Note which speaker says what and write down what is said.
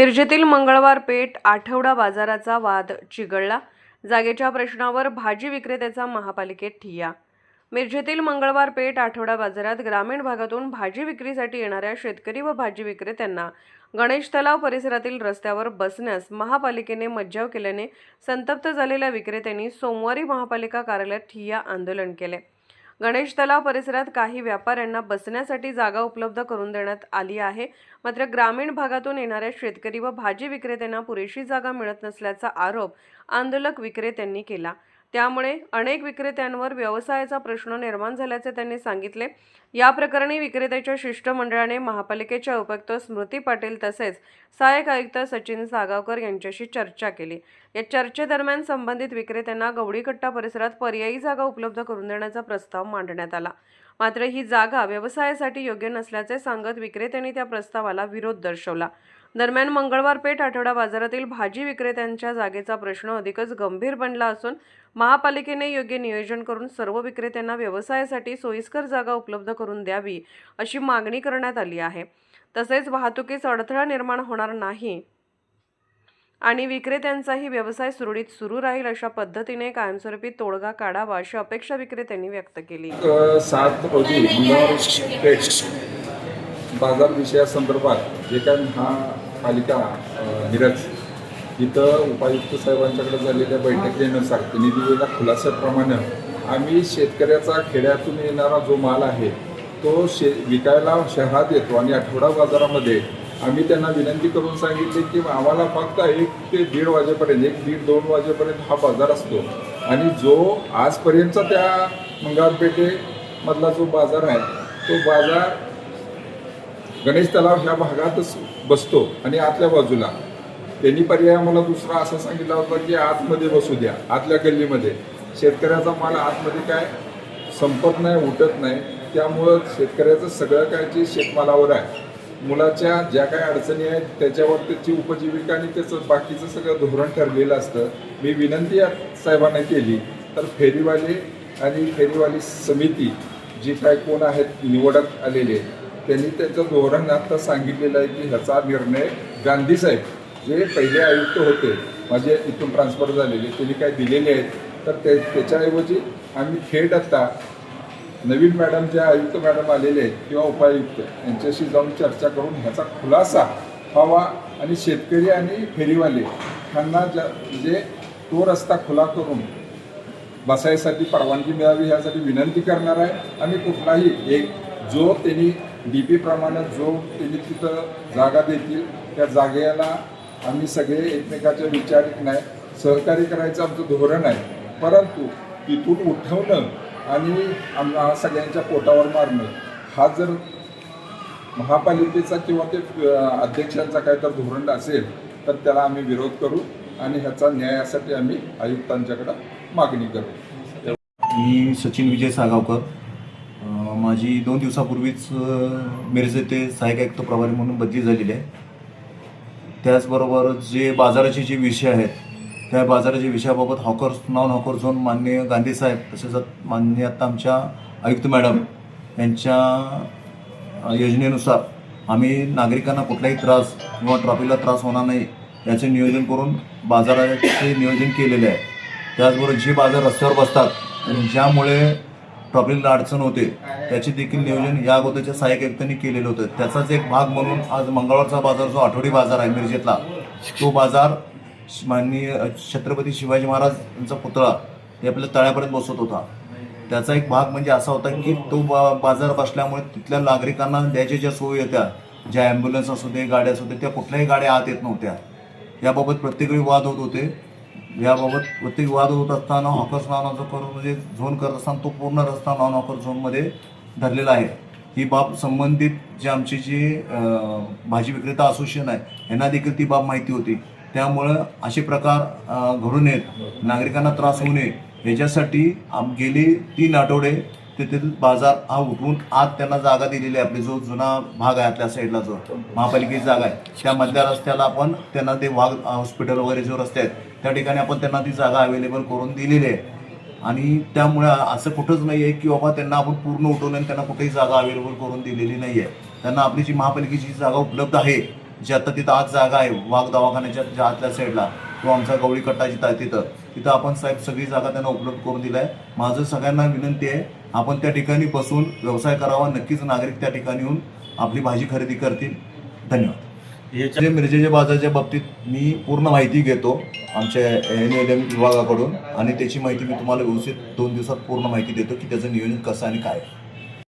Speaker 1: मिरजेतील मंगळवार पेठ आठवडा बाजाराचा वाद चिघळला. जागेच्या प्रश्नावर भाजी विक्रेत्याचा महापालिकेत ठिय्या. मिरजेतील मंगळवार पेठ आठवडा बाजारात ग्रामीण भागातून भाजी विक्रीसाठी येणाऱ्या शेतकरी व भाजी विक्रेत्यांना गणेश तलाव परिसरातील रस्त्यावर बसण्यास महापालिकेने मज्जाव केल्याने संतप्त झालेल्या विक्रेत्यांनी सोमवारी महापालिका कार्यालयात ठिय्या आंदोलन केले. गणेश तलाव परिसरात काही व्यापाऱ्यांना बसण्यासाठी जागा उपलब्ध करून देण्यात आली आहे, मात्र ग्रामीण भागातून येणाऱ्या शेतकरी व भाजी विक्रेत्यांना पुरेशी जागा मिळत नसल्याचा आरोप आंदोलक विक्रेत्यांनी केला. त्यामुळे अनेक विक्रेत्यांवर व्यवसायाचा प्रश्न निर्माण झाल्याचे त्यांनी सांगितले. या प्रकरणी विक्रेत्याच्या शिष्टमंडळाने महापालिकेच्या उपायुक्त स्मृती पाटील तसेच सहाय्यक आयुक्त सचिन सागावकर यांच्याशी चर्चा केली. या चर्चेदरम्यान संबंधित विक्रेत्यांना गवडीकट्टा परिसरात पर्यायी जागा उपलब्ध करून देण्याचा प्रस्ताव मांडण्यात आला. मात्र ही जागा व्यवसायासाठी योग्य नसल्याचे सांगत विक्रेत्यांनी त्या प्रस्तावाला विरोध दर्शवला. दरम्यान मंगळवार पेठ आठवडा बाजारातील भाजी विक्रेत्यांच्या जागेचा प्रश्न अधिकच गंभीर बनला असून महापालिकेने योग्य नियोजन करून सर्व विक्रेत्यांना व्यवसायासाठी सोयीस्कर जागा उपलब्ध करून द्यावी अशी मागणी करण्यात आली आहे. तसेच वाहतुकीस अडथळा निर्माण होणार नाही आणि विक्रेत्यांचाही व्यवसाय सुरळीत सुरू राहील अशा पद्धतीने कायमस्वरूपी तोडगा काढावा अशी अपेक्षा विक्रेत्यांनी व्यक्त केली.
Speaker 2: 7 रोजी मंगळवार पेठ बाजार विषयासंदर्भात जे काही महापालिका मिरज इथं उपायुक्त साहेबांच्याकडे झालेल्या बैठकीनुसार त्यांनी दिलेल्या खुलाशाप्रमाणे आम्ही शेतकऱ्याचा खेड्यातून येणारा जो माल आहे तो विकायला शहरात येतो आणि आठवडा बाजारामध्ये आम्ही त्यांना विनंती करून सांगितले की आम्हाला फक्त 1 ते 1:30 वाजेपर्यंत 1-1:30-2 वाजेपर्यंत हा बाजार असतो आणि जो आजपर्यंतचा त्या मंगळवार पेठेमधला जो बाजार आहे तो बाजार गणेश तलाव ह्या भागातच बसतो आणि आतल्या बाजूला त्यांनी पर्याय मला दुसरा असा सांगितला होता की आतमध्ये बसू द्या, आतल्या गल्लीमध्ये. शेतकऱ्याचा माल आतमध्ये काय संपत नाही, उठत नाही, त्यामुळं शेतकऱ्याचं सगळं काय जे शेतमालावर आहे, मुलाच्या ज्या काही अडचणी आहेत त्याच्यावर त्याची उपजीविका आणि त्याचं बाकीचं सगळं धोरण ठरलेलं असतं. मी विनंती साहेबांना केली तर फेरीवाले आणि फेरीवाली समिती जी काय कोण आहेत निवडत आलेले त्यांनी त्याचं धोरण आता सांगितलेलं आहे की ह्याचा निर्णय गांधी साहेब जे पहिले आयुक्त होते माझे इथून ट्रान्सफर झालेले त्यांनी काय दिलेले आहेत, तर त्याच्याऐवजी आम्ही थेट आता नवीन मॅडम ज्या आयुक्त मॅडम आलेले आहेत किंवा उपायुक्त यांच्याशी जाऊन चर्चा करून ह्याचा खुलासा व्हावा आणि शेतकरी आणि फेरीवाले ह्यांना म्हणजे तो रस्ता खुला करून बसायसाठी परवानगी मिळावी ह्यासाठी विनंती करणार आहे. आणि कुठलाही एक जो त्यांनी DP प्रमाणे जो त्यांनी तिथं जागा देतील त्या जागेला आम्ही सगळे एकमेकाच्या विचारिक नाही सहकार्य करायचं आमचं धोरण आहे. परंतु तिथून उठवणं आणि सगळ्यांच्या पोटावर मारणं हा जर महापालिकेचा किंवा ते अध्यक्षांचा काय तर धोरण असेल तर त्याला आम्ही विरोध करू आणि ह्याचा न्यायासाठी आम्ही आयुक्तांच्याकडं मागणी करू.
Speaker 3: मी सचिन विजय सागावकर. माझी 2 दिवसापूर्वीच मिरज येथे सहाय्यक आयुक्त प्रभारी म्हणून बदली झालेली आहे. त्याचबरोबर जे बाजाराचे जे विषय आहेत त्या बाजाराच्या विषयाबाबत हॉकर्स नॉन हॉकर झोन माननीय गांधी साहेब तसेच माननीय आता आमच्या आयुक्त मॅडम यांच्या योजनेनुसार आम्ही नागरिकांना कुठलाही त्रास किंवा ट्रॅफिकला त्रास होणार नाही याचे नियोजन करून बाजाराचे नियोजन केलेले आहे. त्याचबरोबर जे बाजार रस्त्यावर बसतात आणि ज्यामुळे ट्रॅफिकला अडचण होते त्याचे देखील नियोजन या अगोदरच्या सहाय्यक आयुक्तांनी केलेलं होतं. त्याचाच एक भाग म्हणून आज मंगळवारचा बाजार जो आठवडी बाजार आहे मिरजेतला तो बाजार माननीय छत्रपती शिवाजी महाराज यांचा पुतळा हे आपल्या तळ्यापर्यंत बसवत होता. त्याचा एक भाग म्हणजे असा होता की तो बाजार बसल्यामुळे तिथल्या नागरिकांना द्यायच्या ज्या सोयी होत्या, ज्या ॲम्ब्युलन्स असू दे, गाड्या असू दे, त्या कुठल्याही गाड्या आत येत नव्हत्या. याबाबत प्रत्येक वेळी वाद होत होते. याबाबत प्रत्येक वाद होत असताना हॉकर्स नावाचा करून म्हणजे झोन करत असताना तो पूर्ण रस्ता नॉन हॉकर झोनमध्ये धरलेला आहे. ही बाब संबंधित जे आमचे जे भाजी विक्रेता असोसिएशन आहे यांना देखील ती बाब माहिती होती. त्यामुळं असे प्रकार घडू नयेत, नागरिकांना त्रास होऊ नये याच्यासाठी गेली 3 आठवडे तेथील बाजार हा उठवून आज त्यांना जागा दिलेली आहे. आपली जो जुना भाग आहे आपल्या साईडला जो महापालिकेची जागा आहे त्या मधल्या रस्त्याला आपण त्यांना ते वाघ हॉस्पिटल वगैरे जो रस्ते आहेत त्या ठिकाणी आपण त्यांना ती जागा अवेलेबल करून दिलेली आहे. आणि त्यामुळे असं कुठंच नाही आहे की बाबा त्यांना आपण पूर्ण उठवलं आणि त्यांना कुठेही जागा अवेलेबल करून दिलेली नाही आहे. त्यांना आपली जी महापालिकेची जागा उपलब्ध आहे जी आता तिथं आज जागा आहे वाघ दवाखान्याच्या ज्या आतल्या साईडला किंवा आमचा गवळी कट्टा जिथं आहे तिथं आपण साहेब सगळी जागा त्यांना उपलब्ध करून दिली आहे. माझं सगळ्यांना विनंती आहे, आपण त्या ठिकाणी बसून व्यवसाय करावा. नक्कीच नागरिक त्या ठिकाणी येऊन आपली भाजी खरेदी करतील. धन्यवाद. मिरजेच्या बाजाराच्या बाबतीत मी पूर्ण माहिती घेतो आमच्या NLM विभागाकडून आणि त्याची माहिती मी तुम्हाला व्यवस्थित 2 दिवसात पूर्ण माहिती देतो की त्याचं नियोजन कसं आणि काय.